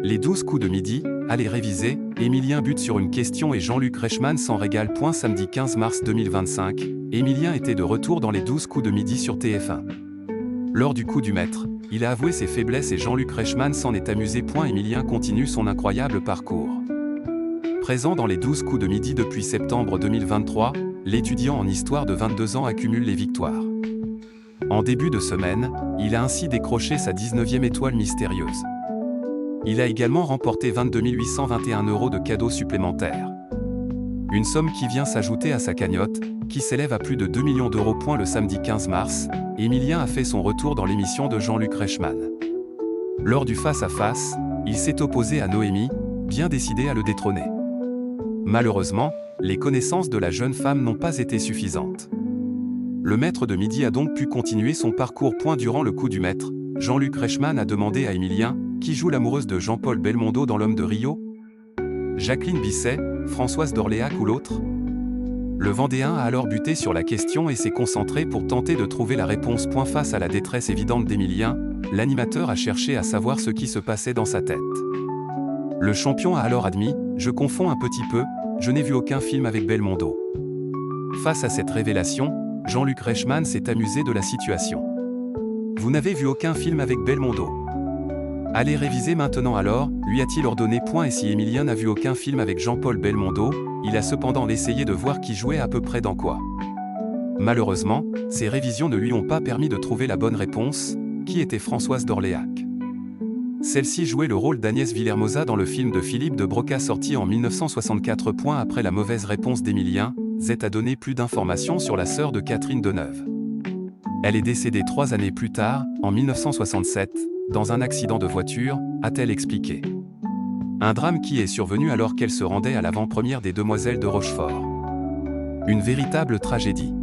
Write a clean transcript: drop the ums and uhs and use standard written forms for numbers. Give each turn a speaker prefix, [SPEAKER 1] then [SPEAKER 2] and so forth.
[SPEAKER 1] Les 12 coups de midi, allez réviser, Émilien bute sur une question et Jean-Luc Reichmann s'en régale. Samedi 15 mars 2025, Émilien était de retour dans les 12 coups de midi sur TF1. Lors du coup du maître, il a avoué ses faiblesses et Jean-Luc Reichmann s'en est amusé. Émilien continue son incroyable parcours. Présent dans les 12 coups de midi depuis septembre 2023, l'étudiant en histoire de 22 ans accumule les victoires. En début de semaine, il a ainsi décroché sa 19e étoile mystérieuse. Il a également remporté 22 821 € de cadeaux supplémentaires. Une somme qui vient s'ajouter à sa cagnotte, qui s'élève à plus de 2 millions d'euros. Le samedi 15 mars, Émilien a fait son retour dans l'émission de Jean-Luc Reichmann. Lors du face-à-face, il s'est opposé à Noémie, bien décidé à le détrôner. Malheureusement, les connaissances de la jeune femme n'ont pas été suffisantes. Le maître de midi a donc pu continuer son parcours. Durant le coup du maître, Jean-Luc Reichmann a demandé à Émilien, qui joue l'amoureuse de Jean-Paul Belmondo dans L'Homme de Rio? Jacqueline Bisset, Françoise d'Orléac ou l'autre? Le Vendéen a alors buté sur la question et s'est concentré pour tenter de trouver la réponse. Face à la détresse évidente d'Émilien, l'animateur a cherché à savoir ce qui se passait dans sa tête. Le champion a alors admis « Je confonds un petit peu, je n'ai vu aucun film avec Belmondo ». Face à cette révélation, Jean-Luc Reichmann s'est amusé de la situation. « Vous n'avez vu aucun film avec Belmondo ? Allez réviser maintenant alors, lui a-t-il ordonné. Et si Émilien n'a vu aucun film avec Jean-Paul Belmondo, il a cependant essayé de voir qui jouait à peu près dans quoi. Malheureusement, ces révisions ne lui ont pas permis de trouver la bonne réponse, qui était Françoise d'Orléac. Celle-ci jouait le rôle d'Agnès Villermoza dans le film de Philippe de Broca sorti en 1964. Après la mauvaise réponse d'Émilien, Z a donné plus d'informations sur la sœur de Catherine Deneuve. Elle est décédée 3 années plus tard, en 1967, dans un accident de voiture, a-t-elle expliqué. Un drame qui est survenu alors qu'elle se rendait à l'avant-première des Demoiselles de Rochefort. Une véritable tragédie.